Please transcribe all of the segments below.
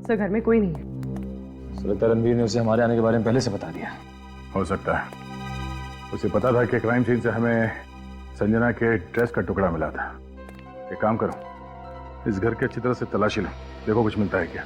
Sir घर में कोई नहीं है। लगता है रणवीर ने उसे हमारे आने के बारे में पहले से बता दिया। हो सकता है उसे पता था कि क्राइम सीन से हमें संजना के ड्रेस का टुकड़ा मिला था। एक काम करो, इस घर की अच्छी तरह से तलाशी लो, देखो कुछ मिलता है क्या।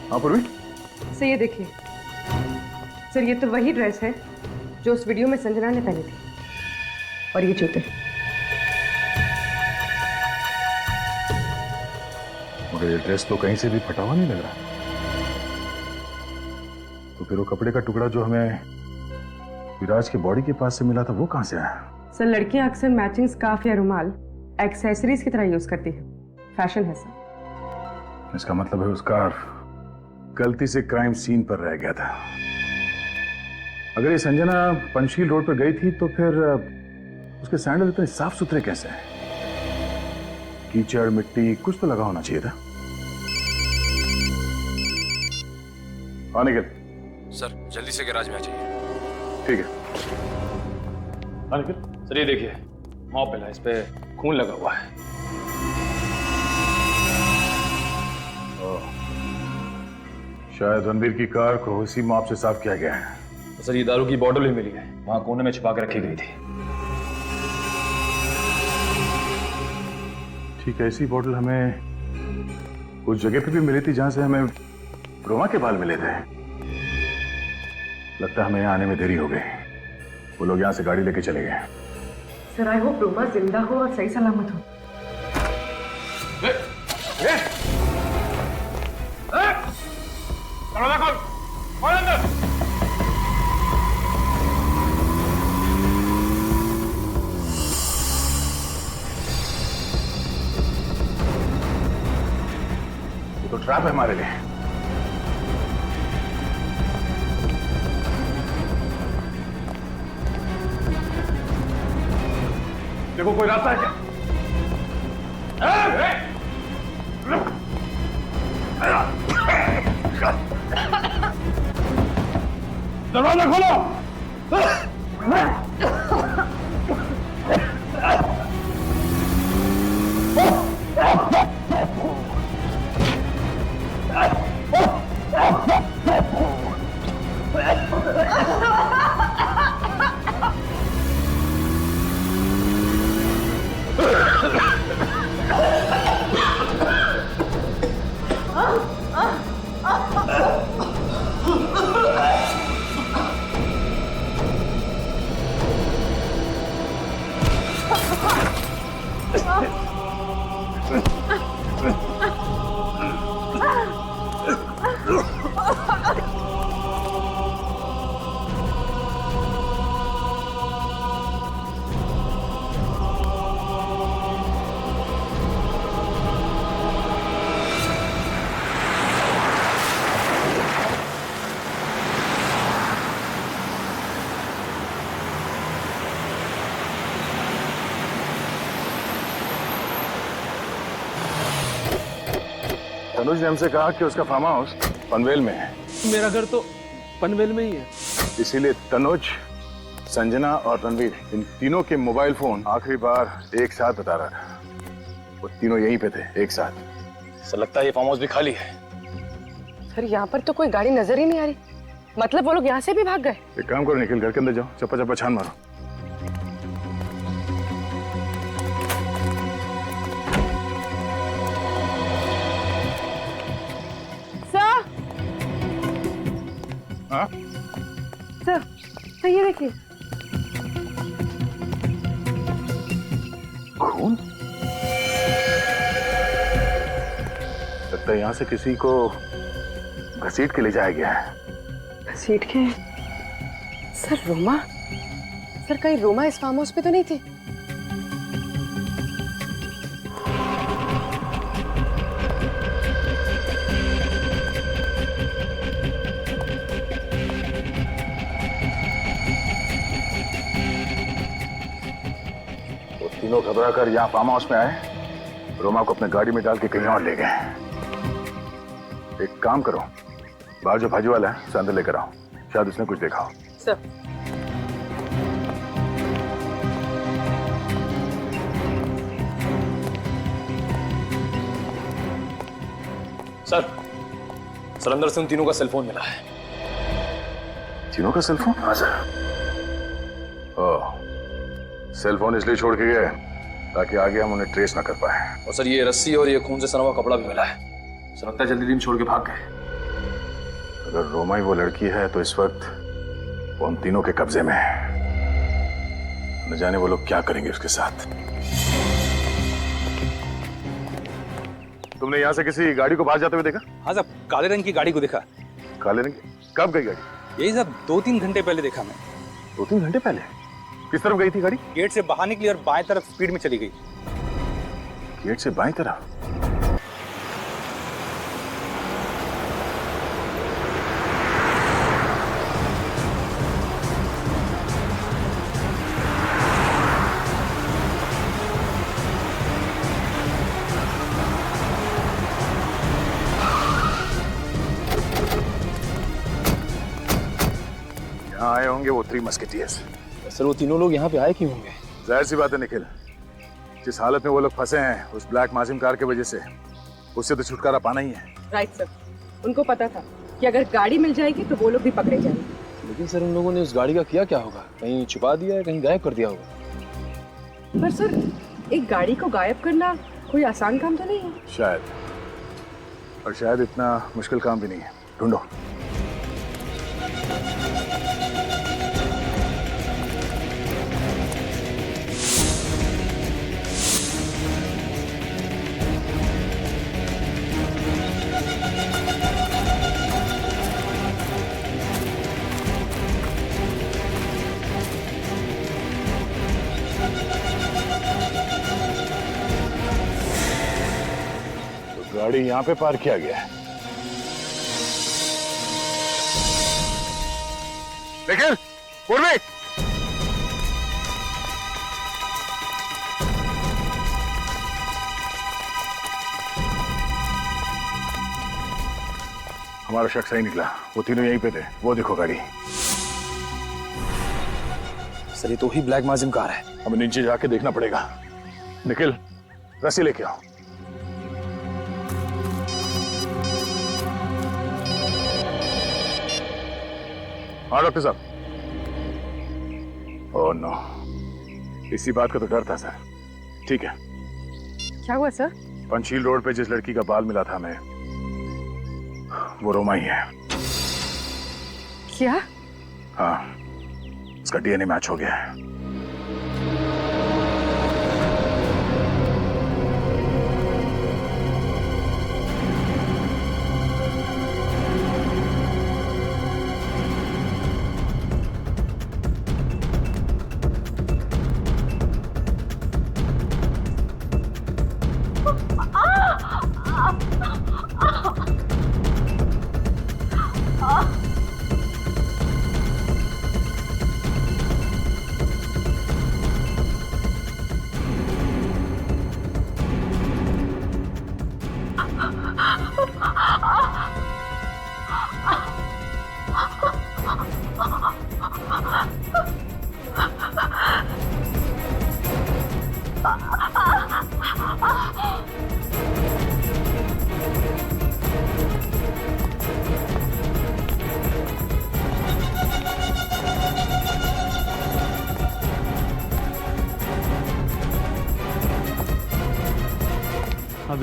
हाँ पूर्वी, सर ये देखिए, सर ये तो वही ड्रेस है जो उस वीडियो में संजना ने पहनी थी, और ये जूते। मगर ये ड्रेस तो कहीं से भी फटा हुआ नहीं लग रहा। तो फिर वो कपड़े का टुकड़ा जो हमें विराज के बॉडी के पास से मिला था वो कहां से आया? सर लड़कियां अक्सर मैचिंग स्कार्फ या रुमाल एक्सेसरीज की तरह यूज करती है, फैशन है सर। इसका मतलब है वो स्कार्फ गलती से क्राइम सीन पर रह गया था। अगर ये संजना पंचशील रोड पर गई थी तो फिर उसके सैंडल इतने साफ सुथरे कैसे हैं? कीचड़ मिट्टी कुछ तो लगा होना चाहिए था। हाँ निखिल। सर जल्दी से गैराज में आ जाइए। ठीक है। हाँ निखिल। सर ये देखिए, मॉप मिला, इस पे खून लगा हुआ है। शायद रणवीर की कार को इसी मॉप से साफ किया गया है। सर ये दारू की बोतल भी मिली है, वहां कोने में छुपा के रखी गई थी। ठीक है, ऐसी बोतल हमें उस जगह पे भी मिली थी जहां से हमें रोमा के बाल मिले थे। लगता है हमें यहाँ आने में देरी हो गई। वो लोग यहाँ से गाड़ी लेके चले गए। सर आई होप रोमा जिंदा हो और सही सलामत हो। कौन अंदर? ये तो ट्रैप है हमारे लिए। देखो कोई रास्ता है क्या? दरवाजा खोलो। तनुज ने हमसे कहा कि उसका फार्म हाउस पनवेल में है। मेरा घर तो पनवेल में ही है। इसीलिए तनुज, संजना और रणवीर इन तीनों के मोबाइल फोन आखिरी बार एक साथ बता रहा था। वो तीनों यहीं पे थे एक साथ। सर लगता है ये फार्म हाउस भी खाली है। सर यहाँ पर तो कोई गाड़ी नजर ही नहीं आ रही। मतलब वो लोग यहाँ से भी भाग गए? एक काम करो निखिल, घर के अंदर जाओ, चप्पा चप्पा छान मारो। सर, हाँ सर ये देखिए। खून? लगता है यहाँ से किसी को घसीट के ले जाया गया है। घसीट के? सर रोमा, सर कहीं रोमा इस फार्म हाउस पे तो नहीं थी? वो तीनों घबरा कर यहाँ फार्म हाउस में आए, रोमा को अपने गाड़ी में डाल के कहीं और ले गए। एक काम करो, बाहर जो भाजी वाला है उसे अंदर लेकर आओ, शायद उसने कुछ देखा हो। सर सर अंदर से उन तीनों का सेलफोन मिला है। तीनों का सेलफोन? हाँ सर। ओह, सेलफोन इसलिए छोड़ के गए ताकि आगे हम उन्हें ट्रेस ना कर पाए। और सर ये रस्सी और ये खून से सना हुआ कपड़ा भी मिला है। सर लगता है जल्दी दिन छोड़ के भाग गए। अगर रोमा ही वो लड़की है तो इस वक्त वो उन तीनों के कब्जे में है। न जाने वो लोग क्या करेंगे उसके साथ। तुमने यहाँ से किसी गाड़ी को बाहर जाते हुए देखा? हाँ साहब, काले रंग की गाड़ी को देखा। काले रंग की? कब गई गाड़ी? यही साहब 2-3 घंटे पहले देखा मैं। 2-3 घंटे पहले? किस तरफ गई थी गाड़ी? गेट से बाहर निकली और बाएं तरफ स्पीड में चली गई। गेट से बाईं तरफ? यहाँ आए होंगे वो 3 मस्केटियर्स। सर वो तीनों लोग यहाँ पे आए क्यों होंगे? जाहिर सी बात है निखिल, जिस हालत में वो लोग फंसे हैं उस ब्लैक माजिम कार की वजह से, उससे तो छुटकारा पाना ही है। राइट सर, उनको पता था कि अगर गाड़ी मिल जाएगी तो वो लोग भी पकड़े जाएंगे। लेकिन सर उन लोगों ने उस गाड़ी का किया क्या होगा? कहीं छुपा दिया है, कहीं गायब कर दिया होगा। पर सर एक गाड़ी को गायब करना कोई आसान काम तो नहीं है। शायद, और शायद इतना मुश्किल काम भी नहीं है। ढूंढो। गाड़ी यहाँ पे पार्क किया गया है, लेकिन पूर्वी हमारा शक सही निकला। वो तीनों यहीं पे थे। वो देखो गाड़ी। सर ये तो ही ब्लैक माजिम कार है। हमें नीचे जाके देखना पड़ेगा। निखिल, रस्सी लेके आओ। हाँ डॉक्टर साहब। ओह नो, इसी बात का तो डर था सर। ठीक है। क्या हुआ सर? पंचशील रोड पे जिस लड़की का बाल मिला था हमें, वो रोमा ही है। क्या? हाँ, उसका डीएनए मैच हो गया है।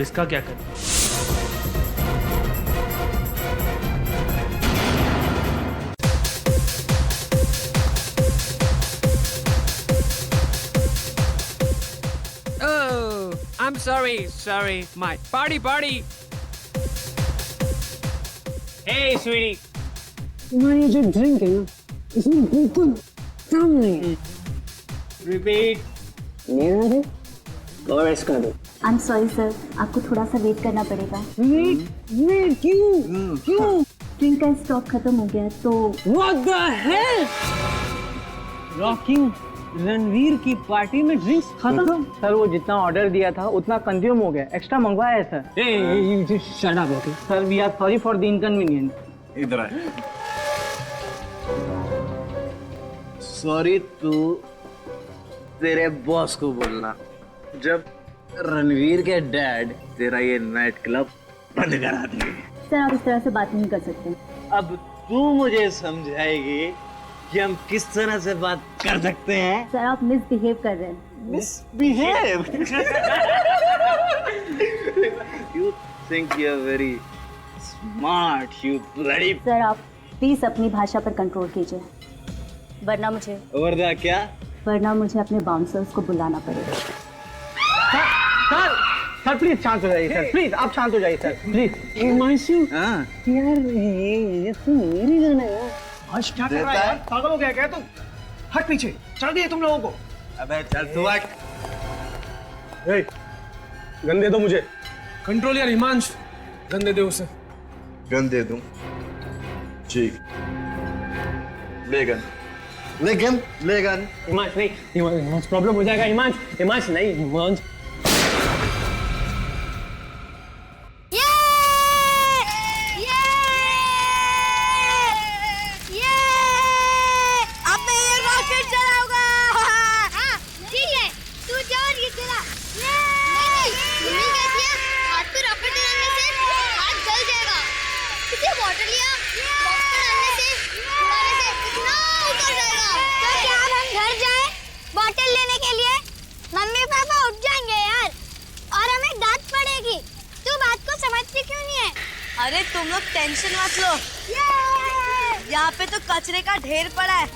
अब इसका क्या करें? Oh, I'm sorry. My party. Hey, sweetie. तुम्हारी जो ड्रिंक है ना इसमें बिल्कुल दम नहीं है। Repeat. मेरा दे और इसका दे। आई एम सॉरी सर, आपको थोड़ा सा वेट करना पड़ेगा। वेट क्यों? ड्रिंक का स्टॉक खत्म हो गया तो What the hell? Rocking Ranveer की पार्टी में ड्रिंक्स खत्म। सर वो जितना ऑर्डर दिया था उतना कंज्यूम हो गया, एक्स्ट्रा मंगवाया है sir. Shut up okay. Sir we are sorry for the inconvenience. इधर आए। सॉरी तू तेरे बॉस को बोलना जब रणवीर के डैड तेरा ये नाइट क्लब बंद करा दिए। सर आप इस तरह से बात नहीं कर सकते। अब तू मुझे समझाएगी कि हम किस तरह से बात कर सकते हैं। सर आप मिसबिहेव कर रहे हैं। Misbehave. You think you're very smart, you bloody. Sir आप प्लीज अपनी भाषा पर कंट्रोल कीजिए, वरना मुझे अपने बाउंसर्स को बुलाना पड़ेगा। सर प्लीज शांत हो जाइए सर, प्लीज आप शांत हो जाइए सर, प्लीज। हिमांशु हाँ यार ये तो मेरी गाना है। आज क्या कर रहा है यार, पागल हो गया क्या तू? हट पीछे, चढ़ दिए तुम लोगों को। अबे चल तू हट। गन दे दो मुझे। कंट्रोल यार हिमांश, गन दे दे उसे। गन दे दूं? ठीक, ले गन। हिमांश नहीं, हिमांश प्रॉब्लम हो जाएगा। हिमांश नहीं, हिमांश मम्मी पापा उठ जाएंगे यार और हमें डांट पड़ेगी। तू बात को समझती क्यों नहीं है? अरे तुम लोग टेंशन मत लो, यहाँ पे तो कचरे का ढेर पड़ा है।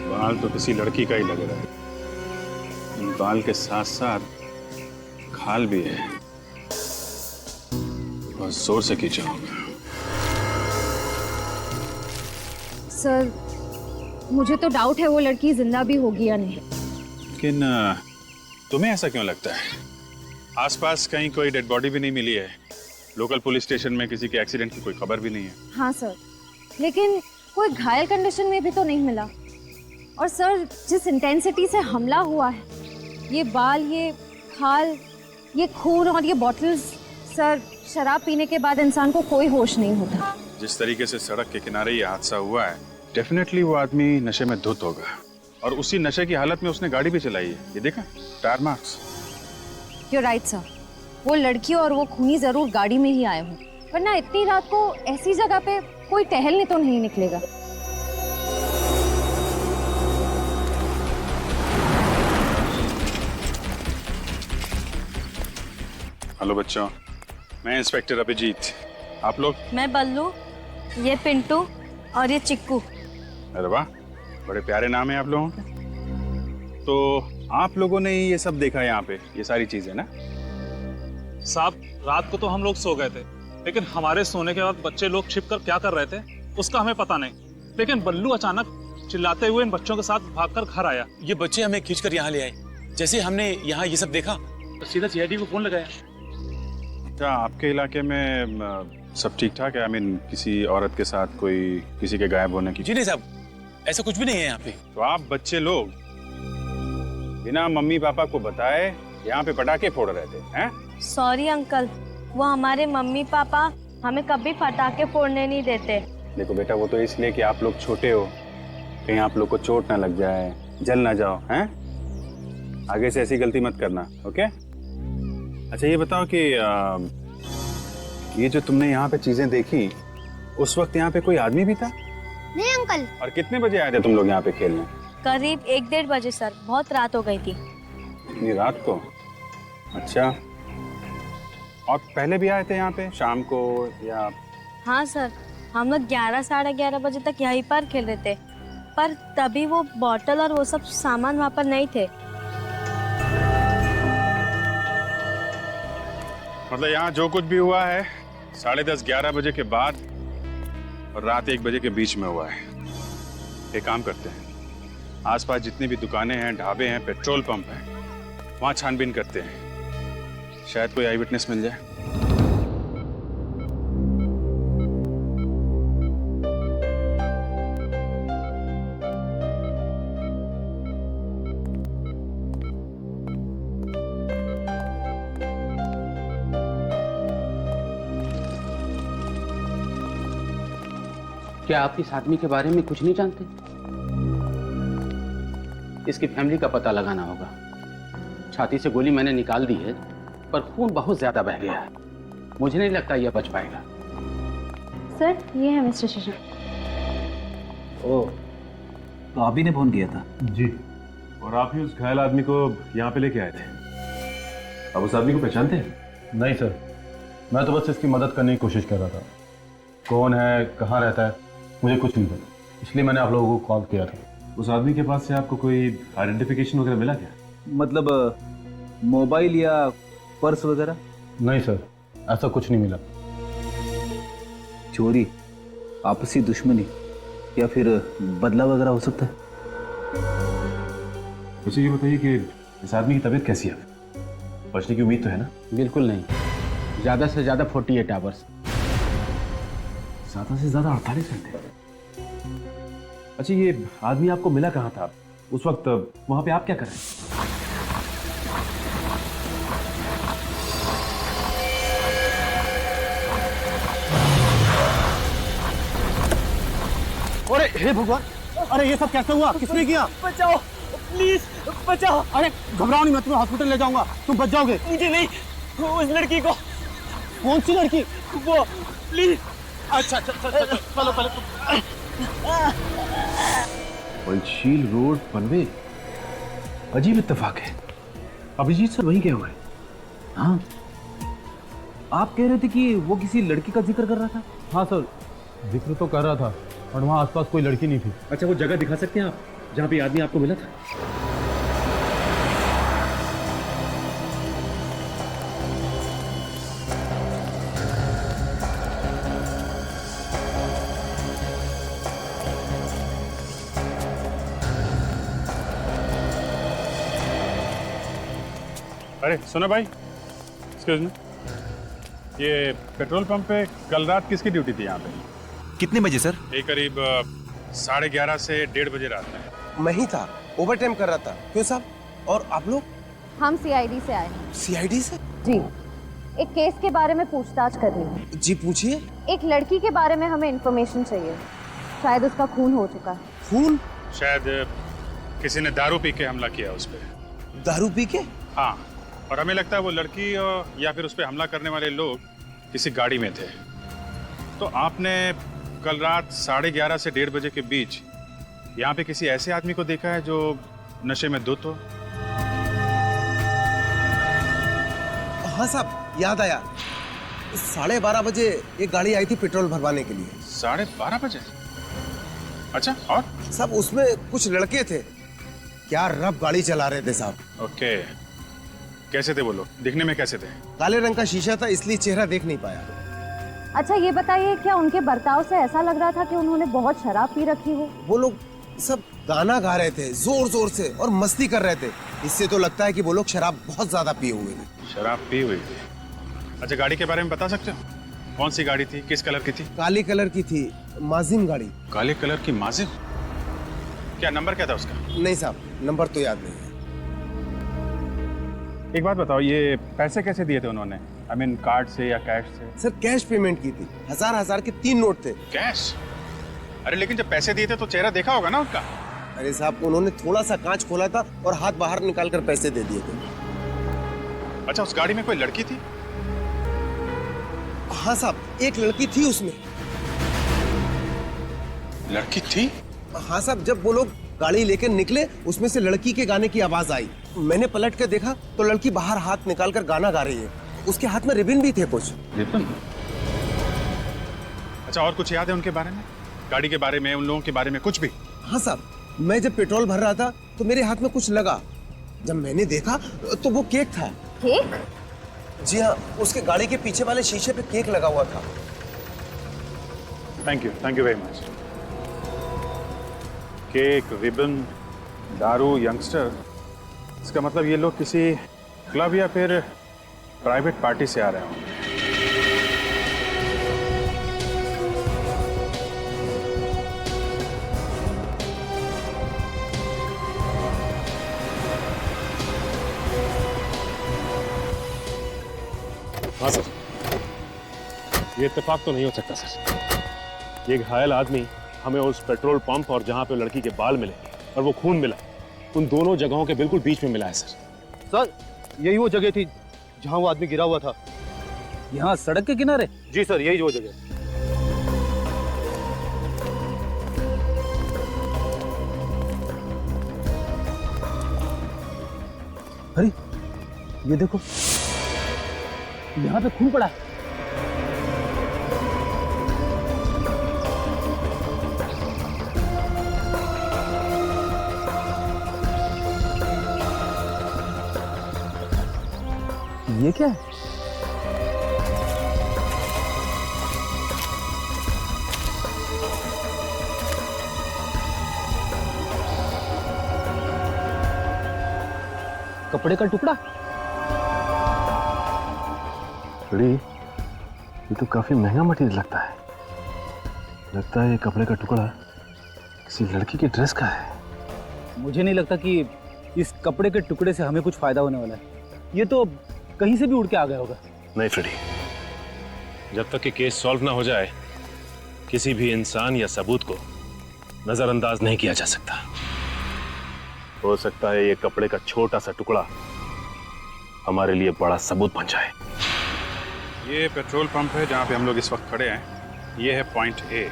बाल तो किसी लड़की का ही लग रहा है। इन बाल के साथ साथ खाल भी है। बहुत जोर से खींचा होगा। सर मुझे तो डाउट है वो लड़की जिंदा भी होगी या नहीं। लेकिन तुम्हें ऐसा क्यों लगता है? आसपास कहीं कोई डेड बॉडी भी नहीं मिली है। लोकल पुलिस स्टेशन में किसी के एक्सीडेंट की कोई खबर भी नहीं है। हाँ सर, लेकिन कोई घायल कंडीशन में भी तो नहीं मिला। और सर जिस इंटेंसिटी से हमला हुआ है, ये बाल, ये खाल, ये खून और ये बॉटल्स, सर शराब पीने के बाद इंसान को कोई होश नहीं होता। जिस तरीके से सड़क के किनारे ये हादसा हुआ है, डेफिनेटली वो आदमी नशे में धुत होगा और उसी नशे की हालत में उसने गाड़ी भी चलाई है। ये देखा, tyre marks. You're right sir, वो लड़की और वो खूनी जरूर गाड़ी में ही आए हों, वरना इतनी रात को ऐसी जगह पे कोई टहलने तो नहीं निकलेगा। हेलो बच्चों, मैं इंस्पेक्टर अभिजीत। आप लोग? मैं बल्लू, ये पिंटू और ये चिक्कू। अरे वाह, बड़े प्यारे नाम है आप लोगों के। तो आप लोगों ने ये सब देखा यहाँ पे, ये सारी चीजें ना? साहब रात को तो हम लोग सो गए थे, लेकिन हमारे सोने के बाद बच्चे लोग छिप कर क्या कर रहे थे उसका हमें पता नहीं। लेकिन बल्लू अचानक चिल्लाते हुए इन बच्चों के साथ भागकर घर आया। ये बच्चे हमें खींचकर यहाँ ले आए। जैसे हमने यहाँ ये सब देखा तो सीधा सीआईडी को फोन लगाया। क्या आपके इलाके में सब ठीक ठाक है? आई मीन किसी औरत के साथ कोई किसी के गायब होने की? जी नहीं साहब, ऐसा कुछ भी नहीं है यहाँ पे। तो आप बच्चे लोग बिना मम्मी पापा को बताए यहाँ पे पटाखे फोड़ रहे थे हैं? सॉरी अंकल, वो हमारे मम्मी पापा हमें कभी पटाखे फोड़ने नहीं देते। देखो बेटा, वो तो इसलिए कि आप लोग छोटे हो, कहीं आप लोग को चोट ना लग जाए, जल ना जाओ, हैं? आगे से ऐसी गलती मत करना, ओके? अच्छा ये बताओ कि ये जो तुमने यहाँ पे चीजें देखी, उस वक्त यहाँ पे कोई आदमी भी था? नहीं अंकल। और कितने बजे आए थे तुम लोग यहाँ पे खेलने? करीब 1-1:30 बजे सर, बहुत रात हो गई थी। इतनी रात को? अच्छा, और पहले भी आए थे यहाँ पे शाम को या? हाँ सर, हम लोग 11-11:30 बजे तक यहीं पर खेल रहे थे, पर तभी वो बॉटल और वो सब सामान वहाँ पर नहीं थे। मतलब यहाँ जो कुछ भी हुआ है 10:30-11 बजे के बाद और रात 1 बजे के बीच में हुआ है। एक काम करते हैं, आसपास जितनी भी दुकानें हैं, ढाबे हैं, पेट्रोल पंप हैं, वहाँ छानबीन करते हैं, शायद कोई आई विटनेस मिल जाए। क्या आप इस आदमी के बारे में कुछ नहीं जानते? इसकी फैमिली का पता लगाना होगा। छाती से गोली मैंने निकाल दी है, पर खून बहुत ज्यादा बह गया है। मुझे नहीं लगता यह बच पाएगा। सर, ये है मिस्टर शेषन। ओह, तो आप ही ने फोन किया था? जी, और आप ही उस घायल आदमी को यहाँ पे लेके आए थे। आप उस आदमी को पहचानते हैं? नहीं सर, मैं तो बस इसकी मदद करने की कोशिश कर रहा था। कौन है, कहाँ रहता है, मुझे कुछ नहीं पता, इसलिए मैंने आप लोगों को कॉल किया था। उस आदमी के पास से आपको कोई आइडेंटिफिकेशन वगैरह मिला क्या? मतलब मोबाइल या पर्स वगैरह? नहीं सर, ऐसा कुछ नहीं मिला। चोरी, आपसी दुश्मनी या फिर बदला वगैरह हो सकता है? मुझे ये बताइए कि इस आदमी की तबीयत कैसी है? बचने की उम्मीद तो है ना? बिल्कुल नहीं, ज्यादा से ज्यादा 48 आवर्स। ज्यादा से ज्यादा 48 घंटे। अच्छा, ये आदमी आपको मिला कहाँ था? उस वक्त वहां पे आप क्या कर रहे हैं? अरे हे भगवान, अरे ये सब कैसे हुआ? किसने किया? बचाओ, प्लीज बचाओ। अरे घबराओ नहीं, मैं तुम्हें हॉस्पिटल ले जाऊंगा, तुम बच जाओगे। मुझे नहीं, उस लड़की को। कौन सी लड़की? वो, प्लीज। अच्छा, चलो पहले। पंचशील रोड, पनवे। अजीब इत्तेफाक है। अभिजीत सर वहीं गए हुए हैं। हाँ, आप कह रहे थे कि वो किसी लड़की का जिक्र कर रहा था? हाँ सर, जिक्र तो कर रहा था, और वहाँ आसपास कोई लड़की नहीं थी। अच्छा, वो जगह दिखा सकते हैं आप जहाँ पे आदमी आपको मिला था? अरे सुनो भाई, एक्सक्यूज मी, ये पेट्रोल पंप पे कल रात किसकी ड्यूटी थी यहाँ पे? कितने बजे सर? ये करीब 11:30 से 1:30 बजे रात में। मैं ही था, ओवर टाइम कर रहा था। क्यों साहब? और आप लोग? हम सीआईडी से आए हैं। सीआईडी से? जी, एक केस के बारे में पूछताछ करनी है। जी पूछिए। एक लड़की के बारे में हमें इंफॉर्मेशन चाहिए, शायद उसका खून हो चुका है। खून? शायद किसी ने दारू पी के हमला किया उस पे। दारू पी के? हाँ, और हमें लगता है वो लड़की या फिर उस पे हमला करने वाले लोग किसी गाड़ी में थे। तो आपने कल रात 11:30 से 1:30 बजे के बीच यहाँ पे किसी ऐसे आदमी को देखा है जो नशे में धुत हो? हाँ साहब, याद आया। 12:30 बजे एक गाड़ी आई थी पेट्रोल भरवाने के लिए। 12:30 बजे? अच्छा, और? साहब उसमें कुछ लड़के थे, क्या रफ गाड़ी चला रहे थे साहब। ओके, कैसे थे वो लोग? दिखने में कैसे थे? काले रंग का शीशा था, इसलिए चेहरा देख नहीं पाया। अच्छा ये बताइए, क्या उनके बर्ताव से ऐसा लग रहा था कि उन्होंने बहुत शराब पी रखी हो? वो लोग सब गाना गा रहे थे जोर जोर से और मस्ती कर रहे थे। इससे तो लगता है कि वो लोग शराब बहुत ज्यादा पिए हुए थे। शराब पी हुई थी? अच्छा, गाड़ी के बारे में बता सकते हो? कौन सी गाड़ी थी, किस कलर की थी? काली कलर की थी, माजिम गाड़ी। काले कलर की माजिम? क्या नंबर क्या था उसका? नहीं साहब, नंबर तो याद नहीं है। एक बात बताओ, ये पैसे कैसे दिए थे उन्होंने? I mean, कार्ड से या कैश से? सर कैश पेमेंट की थी, हजार के 3 नोट थे। कैश? अरे लेकिन जब पैसे दिए थे तो चेहरा देखा होगा ना उनका? अरे साहब, उन्होंने थोड़ा सा कांच खोला था और हाथ बाहर निकाल कर पैसे दे दिए थे। अच्छा, उस गाड़ी में कोई लड़की थी? हाँ साहब, एक लड़की थी उसमें। लड़की थी? हाँ साहब, जब वो लोग गाड़ी लेकर निकले उसमें से लड़की के गाने की आवाज आई। मैंने पलट कर देखा तो लड़की बाहर हाथ निकालकर गाना गा रही है। उसके हाथ में रिबन भी थे कुछ। रिबन? अच्छा, और कुछ याद है उनके बारे में? गाड़ी के बारे में, उन लोगों के बारे में कुछ भी? हाँ साहब, मैं जब पेट्रोल भर रहा था तो मेरे हाथ में कुछ लगा। जब मैंने देखा तो वो केक था। केक? जी हाँ, उसके गाड़ी के पीछे वाले शीशे पे केक लगा हुआ था। Thank you very much. Cake, ribbon, दारू, यंगस्टर, इसका मतलब ये लोग किसी क्लब या फिर प्राइवेट पार्टी से आ रहे होंगे। हाँ सर, ये इत्तेफाक तो नहीं हो सकता सर। ये घायल आदमी हमें उस पेट्रोल पंप और जहाँ पे लड़की के बाल मिले और वो खून मिला, उन दोनों जगहों के बिल्कुल बीच में मिला है सर। सर, यही वो जगह थी जहाँ वो आदमी गिरा हुआ था। यहाँ सड़क के किनारे? जी सर, यही वो जगह। अरे ये देखो, यहाँ पे खून पड़ा है। ये क्या है? कपड़े का टुकड़ा? ये तो काफी महंगा मटेरियल लगता है। लगता है ये कपड़े का टुकड़ा किसी लड़की की ड्रेस का है। मुझे नहीं लगता कि इस कपड़े के टुकड़े से हमें कुछ फायदा होने वाला है। ये तो कहीं से भी उड़ के आ गया होगा। नहीं फ्रेडी, जब तक कि केस सॉल्व ना हो जाए किसी भी इंसान या सबूत को नजरअंदाज नहीं किया जा सकता। हो सकता है ये कपड़े का छोटा सा टुकड़ा हमारे लिए बड़ा सबूत बन जाए। ये पेट्रोल पंप है जहाँ पे हम लोग इस वक्त खड़े हैं। ये है पॉइंट ए।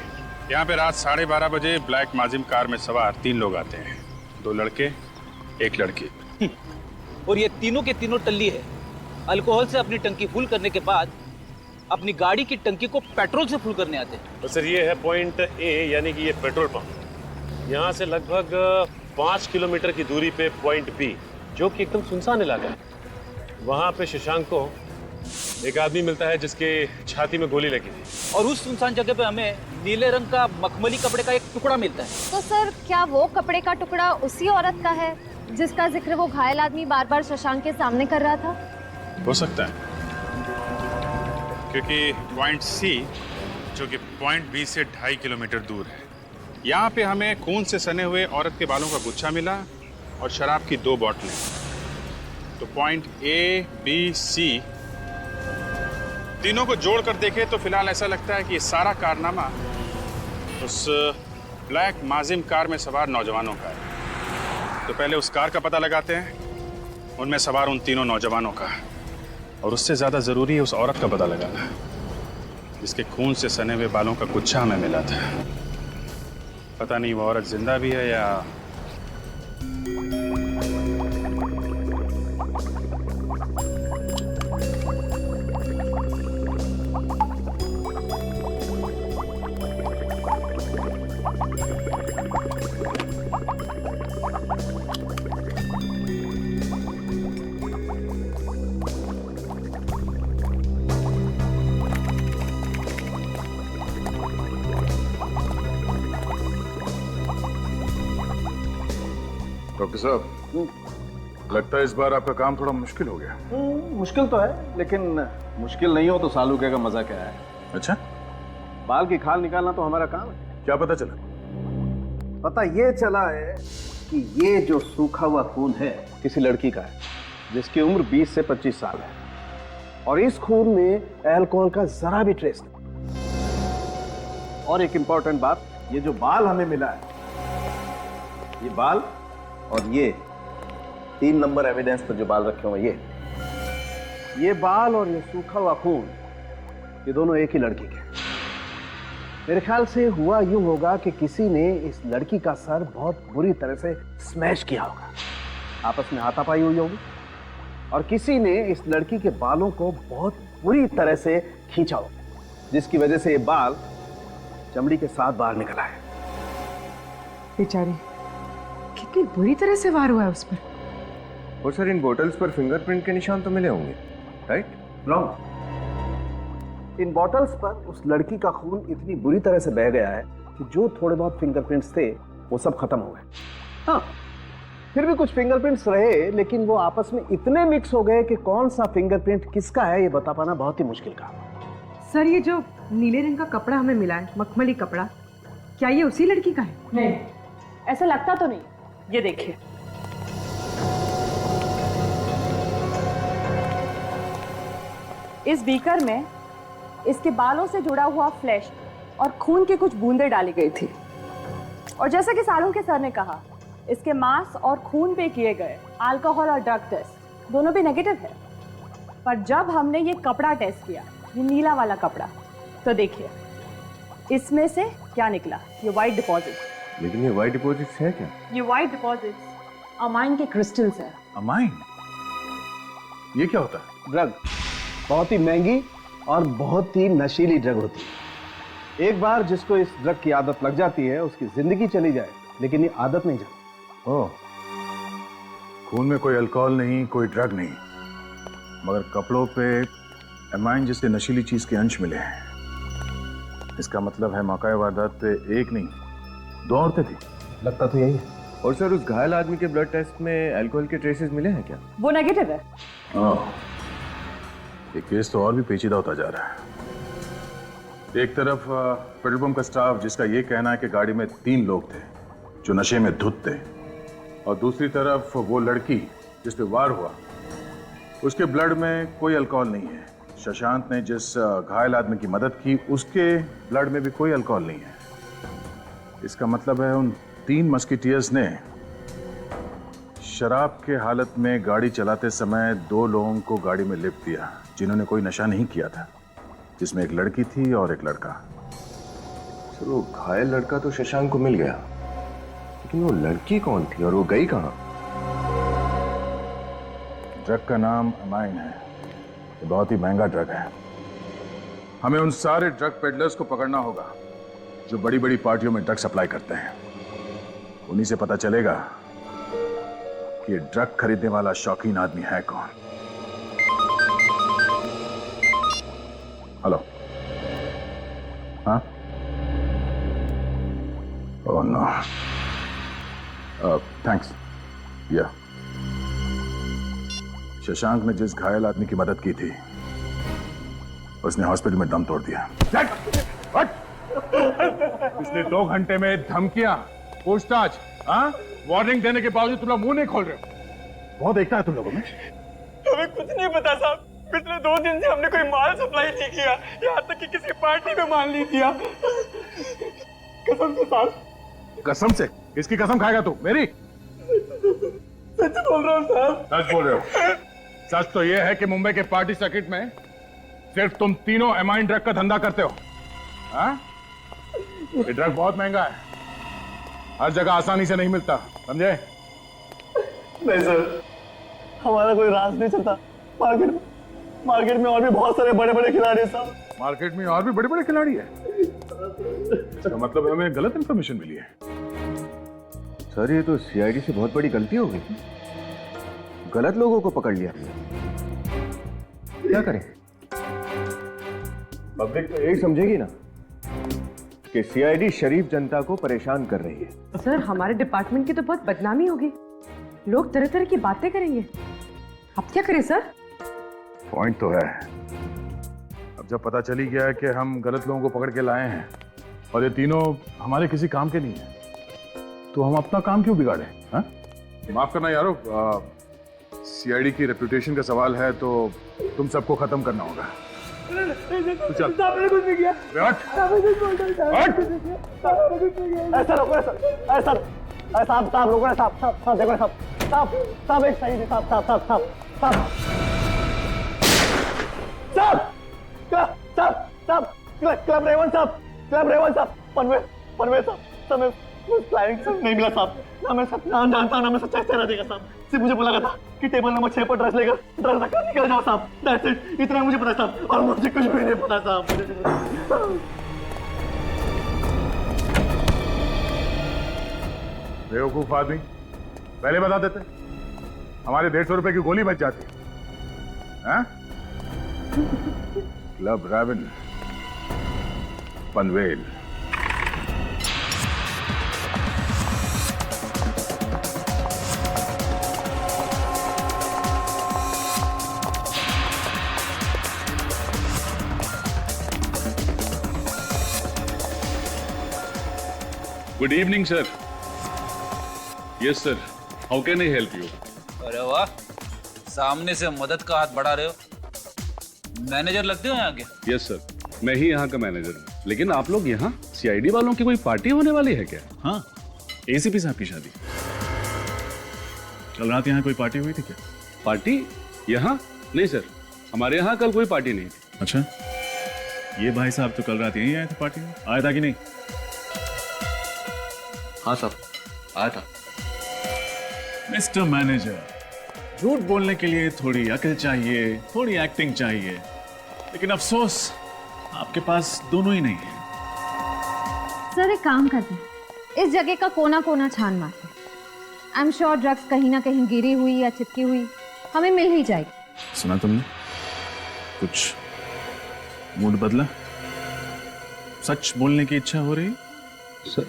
यहाँ पे रात 12:30 बजे ब्लैक माजिम कार में सवार 3 लोग आते हैं, 2 लड़के, 1 लड़की। और ये तीनों के तीनों टल्ली है। अल्कोहल से अपनी टंकी फुल करने के बाद अपनी गाड़ी की टंकी को पेट्रोल से फुल करने आते हैं। तो सर ये है पॉइंट ए, यानी कि ये पेट्रोल पंप। यहाँ से लगभग 5 किलोमीटर की दूरी पे पॉइंट बी, जो कि एकदम सुनसान इलाका है, वहाँ पे शशांक को एक आदमी मिलता है जिसके छाती में गोली लगी थी। और उस सुनसान जगह पे हमें नीले रंग का मखमली कपड़े का एक टुकड़ा मिलता है। तो सर क्या वो कपड़े का टुकड़ा उसी औरत का है जिसका जिक्र वो घायल आदमी बार बार शशांक के सामने कर रहा था? हो सकता है, क्योंकि पॉइंट सी जो कि पॉइंट बी से 2.5 किलोमीटर दूर है, यहाँ पे हमें खून से सने हुए औरत के बालों का गुच्छा मिला और शराब की 2 बोतलें। तो पॉइंट ए, बी, सी तीनों को जोड़ कर देखे तो फिलहाल ऐसा लगता है कि ये सारा कारनामा उस ब्लैक माजिम कार में सवार नौजवानों का है। तो पहले उस कार का पता लगाते हैं, उनमें सवार उन तीनों नौजवानों का, और उससे ज्यादा जरूरी है उस औरत का पता लगाना जिसके खून से सने हुए बालों का गुच्छा हमें मिला था। पता नहीं वो औरत जिंदा भी है या डॉक्टर साहब, लगता है इस बार आपका काम थोड़ा मुश्किल हो गया। मुश्किल तो है, लेकिन मुश्किल नहीं हो तो सालूके का मजा क्या है। अच्छा, बाल की खाल निकालना तो हमारा काम है। क्या पता चला? पता ये चला है कि ये जो सूखा हुआ खून है किसी लड़की का है जिसकी उम्र 20 से 25 साल है, और इस खून में अल्कोहल का जरा भी ट्रेस नहीं। और एक इंपॉर्टेंट बात, ये जो बाल हमें मिला है, ये बाल और ये 3 नंबर एविडेंस पर जो बाल रखे हुए, ये बाल और ये सूखा हुआ खून, ये दोनों एक ही लड़की के। मेरे ख्याल से हुआ यूं होगा कि किसी ने इस लड़की का सर बहुत बुरी तरह से स्मैश किया होगा, आपस में हाथापाई हुई होगी, और किसी ने इस लड़की के बालों को बहुत बुरी तरह से खींचा होगा, जिसकी वजह से ये बाल चमड़ी के साथ बाहर निकला है। बेचारी, कितनी बुरी तरह से वार हुआ है उस पर। और सर, इन बोतल्स पर फिंगरप्रिंट के निशान तो मिले होंगे, राइट? रॉन्ग। इन बॉटल्स पर उस लड़की का खून इतनी बुरी तरह से बह गया है कि जो थोड़े बहुत फिंगरप्रिंट्स थे वो सब खत्म हो गए। हाँ, फिर भी कुछ फिंगरप्रिंट्स रहे, लेकिन वो आपस में इतने मिक्स हो गए कि कौन सा फिंगरप्रिंट किसका है ये बता पाना बहुत ही मुश्किल काम है। सर, ये जो नीले रंग का कपड़ा हमें मिला है, मखमली कपड़ा, क्या ये उसी लड़की का है? नहीं, ऐसा लगता तो नहीं। ये देखिए, इस बीकर में इसके बालों से जुड़ा हुआ फ्लैश और खून की कुछ बूंदें डाली गई थी, और जैसा कि सालू के सर ने कहा, इसके मांस और खून पे किए गए अल्कोहल और ड्रग टेस्ट दोनों भी नेगेटिव है। पर जब हमने ये कपड़ा टेस्ट किया, ये नीला वाला कपड़ा, तो देखिए इसमें से क्या निकला, ये व्हाइट डिपॉजिट। लेकिन ये व्हाइट डिपॉजिट्स है क्या? ये व्हाइट डिपॉजिट्स अमाइन के क्रिस्टल्स है। अमाइन? ये क्या होता है? ड्रग, बहुत ही महंगी और बहुत ही नशीली ड्रग होती है। एक बार जिसको इस ड्रग की आदत लग जाती है, उसकी जिंदगी चली जाए, लेकिन ये आदत नहीं जाती। ओह, खून में कोई अल्कोहल नहीं, कोई ड्रग नहीं, मगर कपड़ों पे अमाइन जैसे नशीली चीज के अंश मिले हैं। इसका मतलब है मौका वारदात पे एक नहीं, 2 औरतें थी। लगता तो यही है। और सर, उस घायल आदमी के ब्लड टेस्ट में अल्कोहल के ट्रेसेस मिले हैं क्या? वो नेगेटिव है। ये केस तो और भी पेचीदा होता जा रहा है। एक तरफ पेट्रोल पंप का स्टाफ, जिसका ये कहना है कि गाड़ी में 3 लोग थे जो नशे में धुत थे, और दूसरी तरफ वो लड़की जिस पे वार हुआ, उसके ब्लड में कोई अल्कोहल नहीं है। शशांक ने जिस घायल आदमी की मदद की, उसके ब्लड में भी कोई अल्कोहल नहीं है। इसका मतलब है उन 3 मस्किटियर्स ने शराब के हालत में गाड़ी चलाते समय 2 लोगों को गाड़ी में लिफ्ट दिया, जिन्होंने कोई नशा नहीं किया था, जिसमें एक लड़की थी और एक लड़का। सर, वो घायल लड़का तो शशांक को मिल गया, लेकिन वो लड़की कौन थी और वो गई कहाँ? ड्रग का नाम अमाइन है। ये बहुत ही महंगा ड्रग है। हमें उन सारे ड्रग पेडलर्स को पकड़ना होगा जो बड़ी बड़ी पार्टियों में ड्रग सप्लाई करते हैं। उन्हीं से पता चलेगा कि ये ड्रग खरीदने वाला शौकीन आदमी है कौन। हेलो? हाँ? Oh no, thanks. या शशांक ने जिस घायल आदमी की मदद की थी, उसने हॉस्पिटल में दम तोड़ दिया। पिछले 2 घंटे में धमकियां, पूछताछ, हाँ? वार्निंग देने के बावजूद तुम लोग मुंह नहीं खोल रहे हो। बहुत एकता है तुम लोगों में। हमें कुछ नहीं पता साहब। पिछले 2 दिन से हमने कोई माल सप्लाई नहीं किया, यहाँ तक कि किसी पार्टी में माल नहीं दिया। कसम से साहब। कसम से? किसकी कसम खाएगा तू? मेरी? सच बोल रहा हूँ साहब। सच बोल रहे हो? सच तो यह है कि मुंबई के पार्टी सर्किट में सिर्फ तुम तीनों अमाइन ड्रग का धंधा करते हो। हाँ? ये ड्रग बहुत महंगा है, हर जगह आसानी से नहीं मिलता, समझे? नहीं सर, हमारा कोई राज नहीं चलता। मार्केट में और भी बहुत सारे बड़े बड़े खिलाड़ी हैं साहब। मार्केट में और भी बड़े बड़े खिलाड़ी है? इसका मतलब हमें गलत इंफॉर्मेशन मिली है। सर, ये तो सीआईडी से बहुत बड़ी गलती हो गई। गलत लोगों को पकड़ लिया। क्या करें? पब्लिक तो यही समझेगी ना कि सीआईडी शरीफ जनता को परेशान कर रही है। सर, हमारे डिपार्टमेंट की तो बहुत बदनामी होगी। लोग तरह तरह की बातें करेंगे। अब क्या करें सर? पॉइंट तो है। अब जब पता चली गया है कि हम गलत लोगों को पकड़ के लाए हैं और ये तीनों हमारे किसी काम के नहीं है, तो हम अपना काम क्यों बिगाड़े? हाँ? माफ करना यारो, सीआईडी की रेपुटेशन का सवाल है तो तुम सबको खत्म करना होगा। तो चल। आपने कुछ नहीं किया। ऐसा रोको, ऐसा साहब रोको, साहब देखो, साहब एक सही, साहब क्लब रेवन साहब, पनवेल साहब, समय फ्लाइंग साहब नहीं मिला साहब। ना मैं सब नाम जानता हूँ, ना मैं सच्चा चेहरा देगा साहब। सिर्फ मुझे बोला था कि टेबल नंबर 6 पर ड्रेस लेकर ड्रेस रखकर निकल जाओ साहब। दैट्स इट, इतना मुझे पता साहब, और मुझे कुछ भी नहीं पता साहब। बेवकूफ आदमी, पहले बता देते, हमारे 150 रुपए की गोली बच जाती। हाँ? Club Raven, Panvel. Good evening sir. Yes sir, how can I help you? अरे वाह, सामने से मदद का हाथ बढ़ा रहे हो। मैनेजर लगते हो यहाँ के? यस सर, मैं ही यहाँ का मैनेजर हूँ। लेकिन आप लोग यहाँ सीआईडी वालों की कोई पार्टी होने वाली है क्या? हाँ, एसीपी साहब की शादी। कल रात यहाँ कोई पार्टी हुई थी क्या? पार्टी यहाँ? नहीं सर, हमारे यहाँ कल कोई पार्टी नहीं थी। अच्छा, ये भाई साहब तो कल रात यहीं आए थे पार्टी में, आया था कि नहीं? हाँ साहब, आया था। मिस्टर मैनेजर, झूठ बोलने के लिए थोड़ी अकल चाहिए, थोड़ी एक्टिंग चाहिए, लेकिन अफसोस आपके पास दोनों ही नहीं है। सर एक काम करते हैं, इस जगह का कोना कोना छान मारते हैं। आई एम श्योर ड्रग्स कहीं ना कहीं गिरी हुई या चिपकी हुई हमें मिल ही जाएगी। सुना तुमने? कुछ मूड बदला? सच बोलने की इच्छा हो रही? सर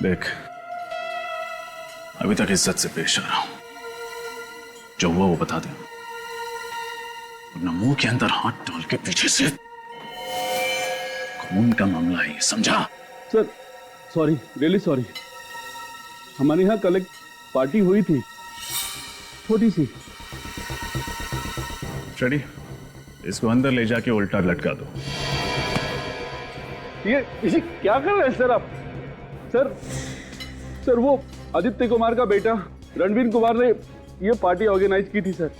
देख, अभी तक इज्जत से पेश आ रहा हूं, जो हुआ वो बता दे, वरना मुंह के अंदर हाथ डाल के पीछे से खून का मामला है, समझा? Sir sorry, really sorry. हमारे यहाँ कल एक पार्टी हुई थी, छोटी सी। रेडी, इसको अंदर ले जाके उल्टा लटका दो। ये इसे क्या कर रहे हैं सर आप? सर वो आदित्य कुमार का बेटा रणवीर कुमार ने ये पार्टी ऑर्गेनाइज की थी सर।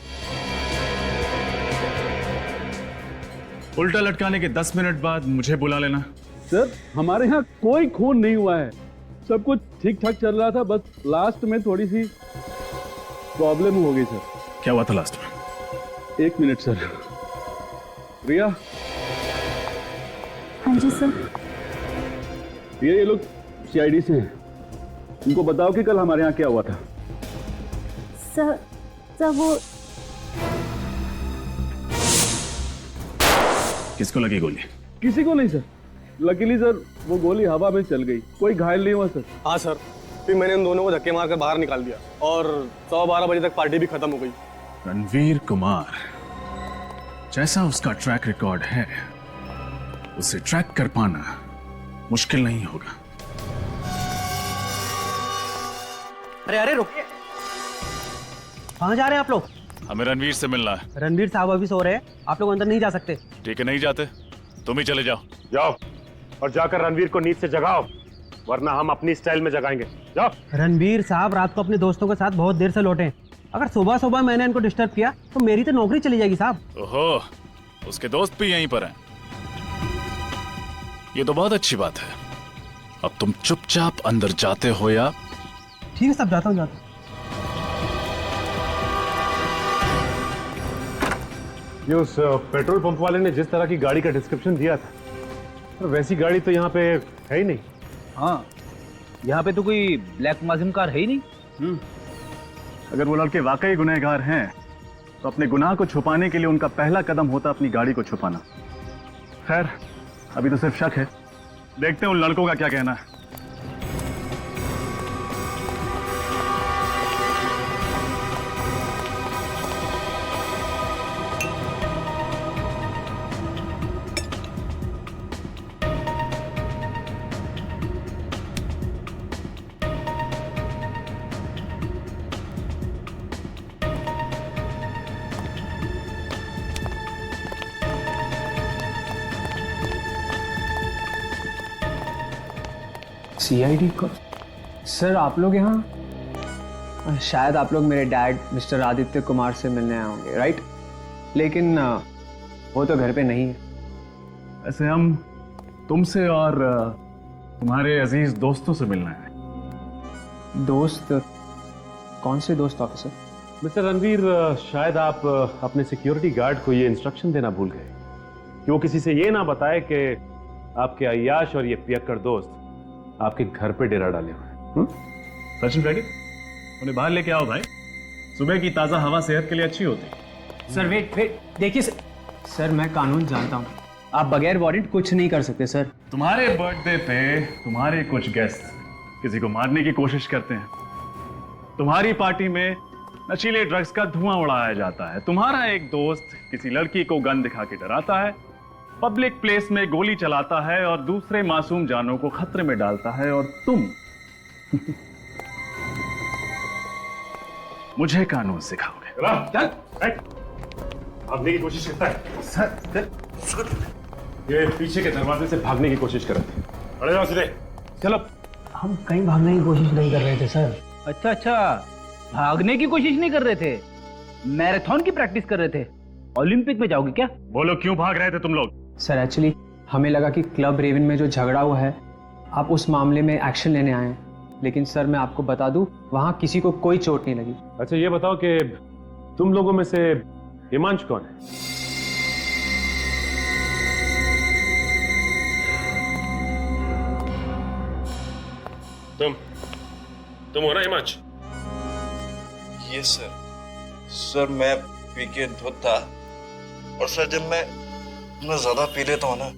उल्टा लटकाने के 10 मिनट बाद मुझे बुला लेना। सर हमारे यहाँ कोई खून नहीं हुआ है, सब कुछ ठीक ठाक चल रहा था, बस लास्ट में थोड़ी सी प्रॉब्लम हो गई सर। क्या हुआ था लास्ट में? 1 मिनट सर। रिया। हाँ जी सर। ये लोग सीआईडी से हैं, उनको बताओ कि कल हमारे यहाँ क्या हुआ था। सर वो किसको लगी गोली? किसी को नहीं सर, लकीली सर वो गोली हवा में चल गई, कोई घायल नहीं हुआ सर। हाँ सर, फिर मैंने उन दोनों को धक्के मारकर बाहर निकाल दिया और 12:15 बजे तक पार्टी भी खत्म हो गई। रणवीर कुमार जैसा उसका ट्रैक रिकॉर्ड है, उसे ट्रैक कर पाना मुश्किल नहीं होगा। अरे रुकिए, कहाँ जा रहे हैं आप लोग? हमें रणवीर से मिलना है। रणवीर साहब अभी सो रहे हैं, आप लोग अंदर नहीं जा सकते। ठीक है, नहीं जाते, तुम ही चले जाओ। जाओ और जाकर रणवीर को नींद से जगाओ, वरना हम अपनी स्टाइल में जगाएंगे। जाओ। रणवीर साहब रात को अपने दोस्तों के साथ बहुत देर से लौटे, अगर सुबह सुबह मैंने इनको डिस्टर्ब किया तो मेरी तो नौकरी चली जाएगी साहब। ओहो, उसके दोस्त भी यहीं पर हैं। ये तो बहुत अच्छी बात है। अब तुम चुपचाप अंदर जाते हो या? ठीक है साहब, जाता हूँ। ये उस पेट्रोल पंप वाले ने जिस तरह की गाड़ी का डिस्क्रिप्शन दिया था, तो वैसी गाड़ी तो यहाँ पे है ही नहीं। हाँ, यहाँ पे तो कोई ब्लैक माजिम कार है ही नहीं। अगर वो लड़के वाकई गुनहगार हैं तो अपने गुनाह को छुपाने के लिए उनका पहला कदम होता अपनी गाड़ी को छुपाना। खैर, अभी तो सिर्फ शक है, देखते हैं उन लड़कों का क्या कहना है। सीआईडी को? सर आप लोग यहाँ, शायद आप लोग मेरे डैड मिस्टर आदित्य कुमार से मिलने आए होंगे, राइट? लेकिन वो तो घर पे नहीं है। ऐसे हम तुमसे और तुम्हारे अजीज दोस्तों से मिलना है। दोस्त? कौन से दोस्त ऑफिसर? मिस्टर रणवीर, शायद आप अपने सिक्योरिटी गार्ड को ये इंस्ट्रक्शन देना भूल गए कि वो किसी से ये ना बताए कि आपके अय्याश और ये पियक्कड़ दोस्त आपके घर पे डेरा डाले हुए हैं। सचिन रेड्डी, उन्हें बाहर लेके आओ भाई। सुबह की ताजा हवा सेहत के लिए अच्छी होती है। सर वेट, देखिए सर, मैं कानून जानता हूँ, आप बगैर वारंट कुछ नहीं कर सकते सर। तुम्हारे बर्थडे पे तुम्हारे कुछ गेस्ट किसी को मारने की कोशिश करते हैं। तुम्हारी पार्टी में नशीले ड्रग्स का धुआं उड़ाया जाता है। तुम्हारा एक दोस्त किसी लड़की को गन दिखा के डराता है, पब्लिक प्लेस में गोली चलाता है और दूसरे मासूम जानों को खतरे में डालता है, और तुम मुझे कानून सिखाओगे। भागने की कोशिश करता है सर। ये पीछे के दरवाजे से भागने की कोशिश कर रहे थे। अरे जाओ सीधे, चलो। हम कहीं भागने की कोशिश नहीं कर रहे थे सर। अच्छा, भागने की कोशिश नहीं कर रहे थे, मैराथन की प्रैक्टिस कर रहे थे। ओलंपिक में जाओगे क्या? बोलो क्यों भाग रहे थे तुम लोग? सर एक्चुअली हमें लगा कि क्लब रेवन में जो झगड़ा हुआ है, आप उस मामले में एक्शन लेने आए हैं। लेकिन सर मैं आपको बता दूं, वहां किसी को कोई चोट नहीं लगी। अच्छा ये बताओ कि तुम लोगों में से हिमांशु कौन है? तुम हो ना हिमांशु? ये सर मैं पी के धुत था, और सर जब मैं इतना ज्यादा पी लेता हूँ ना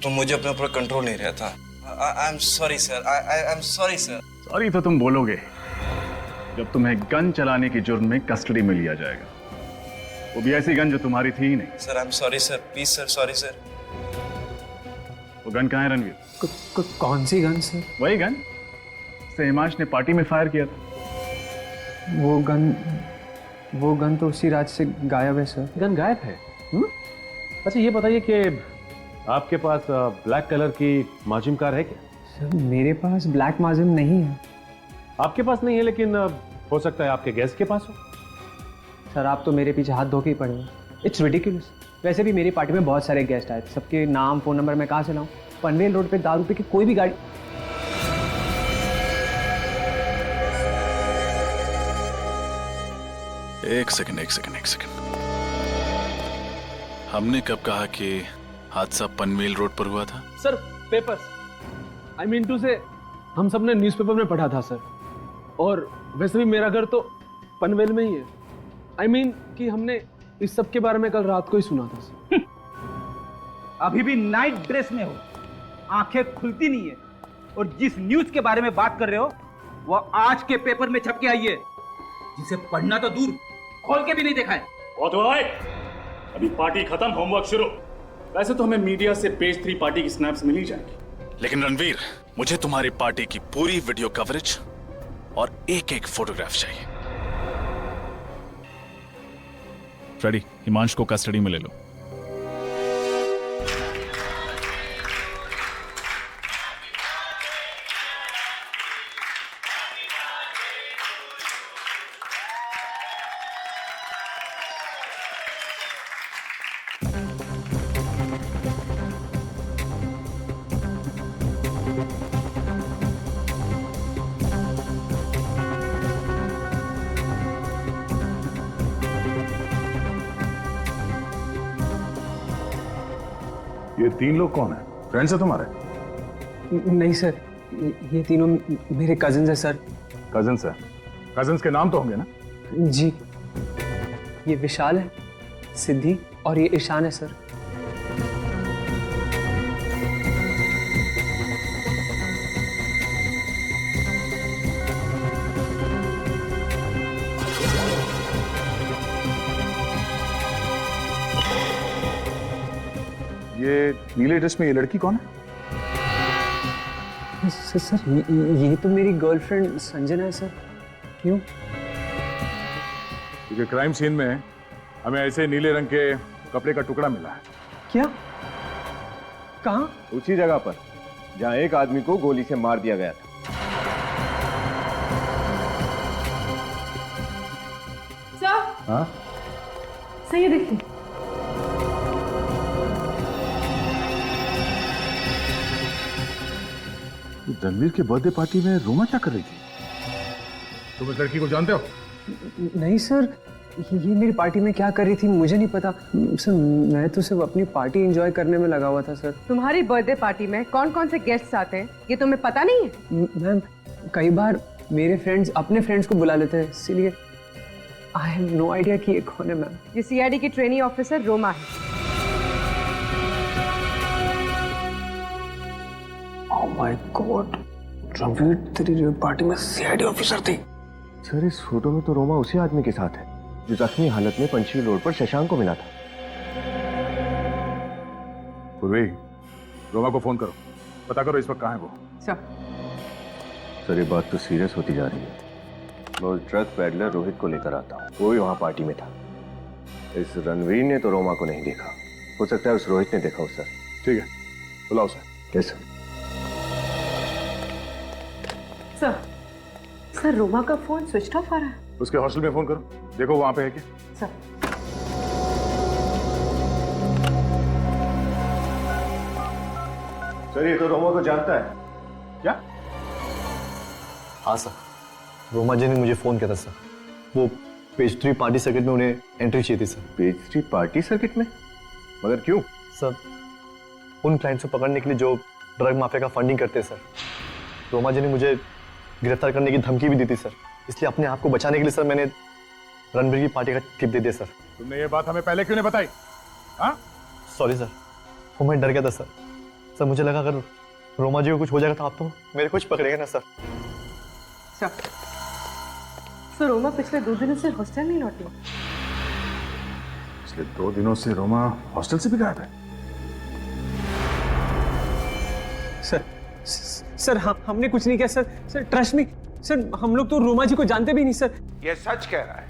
तो मुझे अपने ऊपर कंट्रोल नहीं रहता। I am sorry sir, I am sorry sir. Sorry तो तुम बोलोगे जब तुम्हें गन चलाने की जुर्म में कस्टडी में लिया जाएगा, वो भी ऐसी गन जो तुम्हारी थी ही नहीं। Sir I am sorry sir, please sir, sorry sir. वो गन कहाँ है रणवीर? कौन सी गन सर? वही गन से हिमांश ने पार्टी में फायर किया था। वो गन तो उसी रात से गायब है सर। गन गायब है? अच्छा ये बताइए कि आपके पास ब्लैक कलर की माजिम कार है क्या? सर मेरे पास ब्लैक माजिम नहीं है। आपके पास नहीं है, लेकिन हो सकता है आपके गेस्ट के पास हो। सर आप तो मेरे पीछे हाथ धो के ही पड़े हो। It's ridiculous. वैसे भी मेरी पार्टी में बहुत सारे गेस्ट आए थे, सबके नाम फोन नंबर मैं कहाँ से लाऊं? पनवेल रोड पे दारू पे की कोई भी गाड़ी। एक सेकंड। हमने कब कहा कि हादसा पनवेल रोड पर हुआ था? Sir papers, I mean to say हम सब ने न्यूज़पेपर में पढ़ा था सर। और वैसे भी मेरा घर तो पनवेल में ही है। आई मीन कि हमने इस सब के बारे में कल रात को ही सुना था सर। अभी भी नाइट ड्रेस में हो, आंखें खुलती नहीं है, और जिस न्यूज के बारे में बात कर रहे हो वो आज के पेपर में छप के आई है, जिसे पढ़ना तो दूर खोल के भी नहीं देखा है। बहुत हुआ भाई, अभी पार्टी खत्म, होमवर्क शुरू। वैसे तो हमें मीडिया से पेज 3 पार्टी की स्नैप्स मिल ही जाएंगी, लेकिन रणवीर मुझे तुम्हारी पार्टी की पूरी वीडियो कवरेज और एक फोटोग्राफ चाहिए। फ्रेडी, हिमांशु को कस्टडी में ले लो। ये 3 लोग कौन है? फ्रेंड्स है तुम्हारे? नहीं सर, ये तीनों मेरे कजिन्स हैं सर। कजिन्स है? कजिन्स के नाम तो होंगे ना? जी, ये विशाल है, सिद्धि और ये ईशान है सर। ये नीले ड्रेस में ये लड़की कौन है? सर ये तो मेरी गर्लफ्रेंड संजना है सर। क्यों? क्योंकि क्राइम सीन में हमें ऐसे नीले रंग के कपड़े का टुकड़ा मिला है। क्या? कहाँ? ऊंची जगह पर, जहां एक आदमी को गोली से मार दिया गया था। सर, हाँ? सर ये देखिए। रणवीर के बर्थडे पार्टी में रोमा क्या कर रही थी? तुम इस लड़की को जानते हो? नहीं सर, ये मेरी पार्टी में क्या कर रही थी मुझे नहीं पता सर। मैं तो सिर्फ अपनी पार्टी एंजॉय करने में लगा हुआ था सर। तुम्हारी बर्थडे पार्टी में कौन कौन से गेस्ट्स आते हैं ये तुम्हें पता नहीं है? मैम, कई बार मेरे फ्रेंड्स अपने फ्रेंड्स को बुला लेते हैं, इसीलिए आई हैव नो आइडिया कि ये कौन है मैम। ये सीआईडी की ट्रेनी ऑफिसर रोमा है। ओह माय गॉड, रणवीर तेरी पार्टी में सीआईडी ऑफिसर थी। सर इस फोटो में तो रोमा उसी आदमी के साथ है जो जख्मी हालत में पंचशील रोड पर शशांक को मिला था। पूर्वी, रोमा को फोन करो, पता करो इस वक्त कहाँ है वो। सर ये बात तो सीरियस होती जा रही है। मैं उस ड्रग पैडलर रोहित को लेकर आता हूँ, वो भी वहाँ पार्टी में था। इस रणवीर ने तो रोमा को नहीं देखा, हो सकता है उस रोहित ने देखा हो। सर ठीक है, बुलाओ sir. Yes sir. Sir Roma का फोन स्विच ऑफ आ रहा है। उसके हॉस्टल में फोन करो, देखो वहां पे है क्या। सर सर ये तो रोमा को जानता है क्या? हाँ सर, रोमा जी ने मुझे फोन किया था सर। वो पेज 3 पार्टी सर्किट में उन्हें एंट्री चाहिए थी सर। पेज 3 पार्टी सर्किट में? मगर क्यों? सर उन क्लाइंट्स को पकड़ने के लिए जो ड्रग माफिया का फंडिंग करते हैं सर। रोमा जी ने मुझे गिरफ्तार करने की धमकी भी दी थी सर, इसलिए अपने आप को बचाने के लिए सर मैंने रणबीर की पार्टी का टिप दे दिया सर। तुमने ये बात हमें पहले क्यों नहीं बताई? हाँ? सॉरी सर, वो मैं डर गया था सर। सर मुझे लगा अगर रोमा जी को कुछ हो जाएगा तो आप तो मेरे कुछ पकड़ेगा ना सर। सर रोमा पिछले 2 दिनों से हॉस्टल नहीं लौटी। पिछले 2 दिनों से रोमा हॉस्टल से भी गायब है। सर हमने कुछ नहीं किया sir. Sir trust me sir, हम लोग तो रोमा जी को जानते भी नहीं सर। ये सच कह रहा है?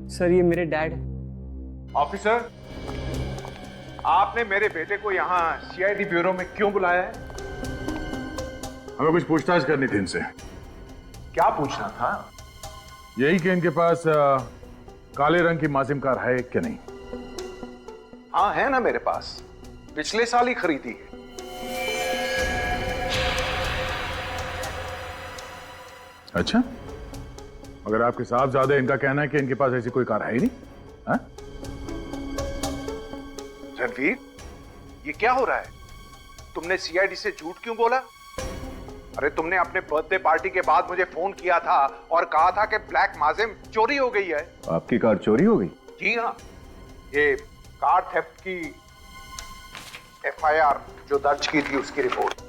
सर ये मेरे डैड है। ऑफिसर, आपने मेरे बेटे को यहाँ सीआईडी ब्यूरो में क्यों बुलाया है? हमें कुछ पूछताछ करनी थी इनसे। क्या पूछना था? यही कि इनके पास काले रंग की माजिम कार है कि नहीं। हाँ है ना मेरे पास, पिछले साल ही खरीदी है। अच्छा, मगर आपके साहबजादे इनका कहना है कि इनके पास ऐसी कोई कार है ही नहीं। हाँ? रणवीर, ये क्या हो रहा है? तुमने सीआईडी से झूठ क्यों बोला? अरे तुमने अपने बर्थडे पार्टी के बाद मुझे फोन किया था और कहा था कि ब्लैक माजिम चोरी हो गई है। आपकी कार चोरी हो गई? जी हाँ, ये कार थेफ्ट की एफआईआर जो दर्ज की थी उसकी रिपोर्ट।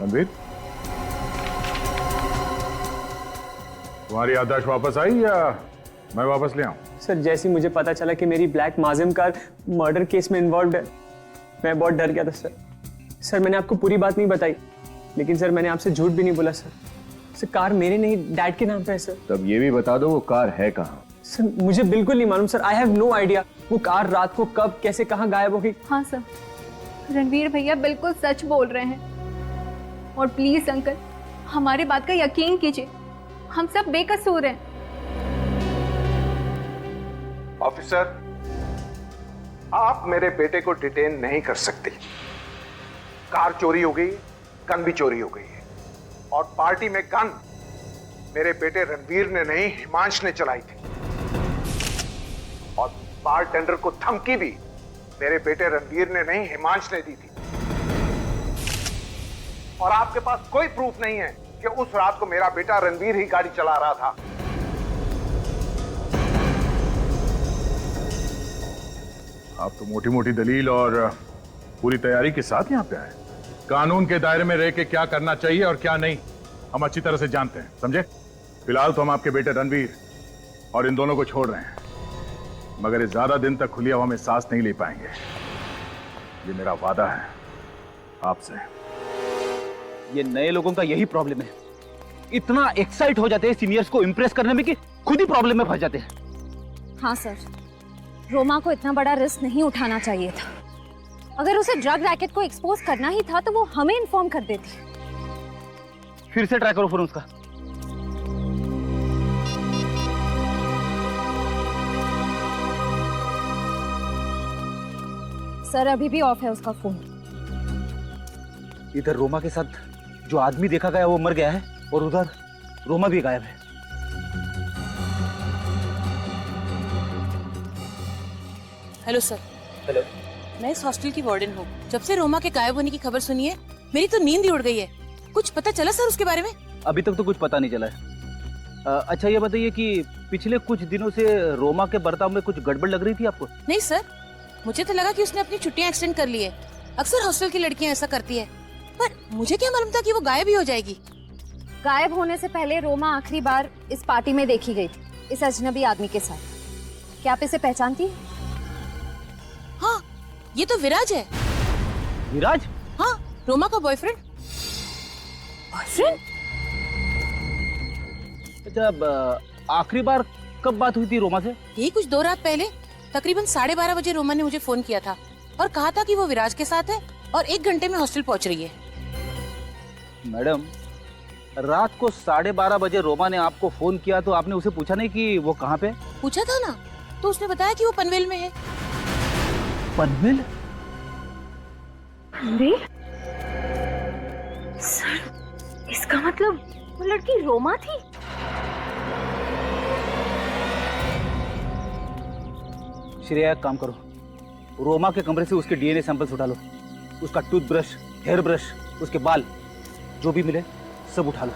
रणवीर, तुम्हारी याददाश्त वापस आई या मैं वापस ले आऊं? सर जैसे ही मुझे पता चला कि मेरी ब्लैक माजिम कार मर्डर केस में इन्वॉल्व है, मैं बहुत डर गया था सर। सर मैंने आपको पूरी बात नहीं बताई, लेकिन सर मैंने आपसे झूठ भी नहीं बोला सर। सर कार मेरे नहीं, डैड के नाम पे है सर। तब ये भी बता दो वो कार है कहाँ? सर मुझे बिल्कुल नहीं मालूम sir. I have no idea वो कार रात को कब कैसे कहाँ गायब हो गई। हाँ सर, रणवीर भैया बिल्कुल सच बोल रहे हैं। और प्लीज अंकल, हमारी बात का यकीन कीजिए, हम सब बेकसूर हैं। ऑफिसर, आप मेरे बेटे को डिटेन नहीं कर सकते। कार चोरी हो गई, गन भी चोरी हो गई है, और पार्टी में गन मेरे बेटे रणवीर ने नहीं हिमांश ने चलाई थी, और बारटेंडर को धमकी भी मेरे बेटे रणवीर ने नहीं हिमांश ने दी थी। और आपके पास कोई प्रूफ नहीं है कि उस रात को मेरा बेटा रणवीर ही गाड़ी चला रहा था। आप तो मोटी मोटी दलील और पूरी तैयारी के साथ यहाँ पे आए। कानून के दायरे में रह के क्या करना चाहिए और क्या नहीं हम अच्छी तरह से जानते हैं, समझे? फिलहाल तो हम आपके बेटे रणवीर और इन दोनों को छोड़ रहे हैं, मगर ये ज्यादा दिन तक खुली हवा में सांस नहीं ले पाएंगे। ये मेरा वादा है आपसे। ये नए लोगों का यही प्रॉब्लम है, इतना एक्साइट हो जाते हैं सीनियर्स को इंप्रेस करने में कि खुद ही प्रॉब्लम में फंस जाते हैं। हाँ सर, रोमा को इतना बड़ा रिस्क नहीं उठाना चाहिए था। अगर उसे ड्रग रैकेट को एक्सपोज करना ही था तो वो हमें इन्फॉर्म कर देती। फिर से ट्राई करो फोन उसका। सर अभी भी ऑफ है उसका फोन। इधर रोमा के साथ जो आदमी देखा गया वो मर गया है और उधर रोमा भी गायब है। Hello sir. हेलो। मैं इस हॉस्टल की वार्डन हूँ। जब से रोमा के गायब होने की खबर सुनी है मेरी तो नींद ही उड़ गई है। कुछ पता चला सर उसके बारे में? अभी तक तो कुछ पता नहीं चला है। अच्छा ये बताइए कि पिछले कुछ दिनों से रोमा के बर्ताव में कुछ गड़बड़ लग रही थी आपको? नहीं सर, मुझे तो लगा कि उसने अपनी छुट्टियां एक्सटेंड कर ली है। अक्सर हॉस्टल की लड़कियां ऐसा करती है, पर मुझे क्या मालूम था कि वो गायब ही हो जाएगी। गायब होने से पहले रोमा आखिरी बार इस पार्टी में देखी गई थी, इस अजनबी आदमी के साथ। क्या आप इसे पहचानती हैं? हाँ, ये तो विराज है। विराज? हाँ, रोमा का बॉयफ्रेंड। बॉयफ्रेंड? अच्छा, आखिरी बार कब बात हुई थी रोमा से? यही कुछ 2 रात पहले, तकरीबन 12:30 बजे रोमा ने मुझे फोन किया था और कहा था कि वो विराज के साथ है और 1 घंटे में हॉस्टल पहुंच रही है। मैडम, रात को 12:30 बजे रोमा ने आपको फोन किया तो आपने उसे पूछा नहीं कि वो कहाँ पे? पूछा था ना, तो उसने बताया कि वो पनवेल में है। पनवेल? पनवेल? सर, इसका मतलब वो लड़की रोमा थी? श्रेया, एक काम करो, रोमा के कमरे से उसके डीएनए सैंपल्स उठा लो। उसका टूथब्रश, हेयर ब्रश, उसके बाल, जो भी मिले सब उठा लो।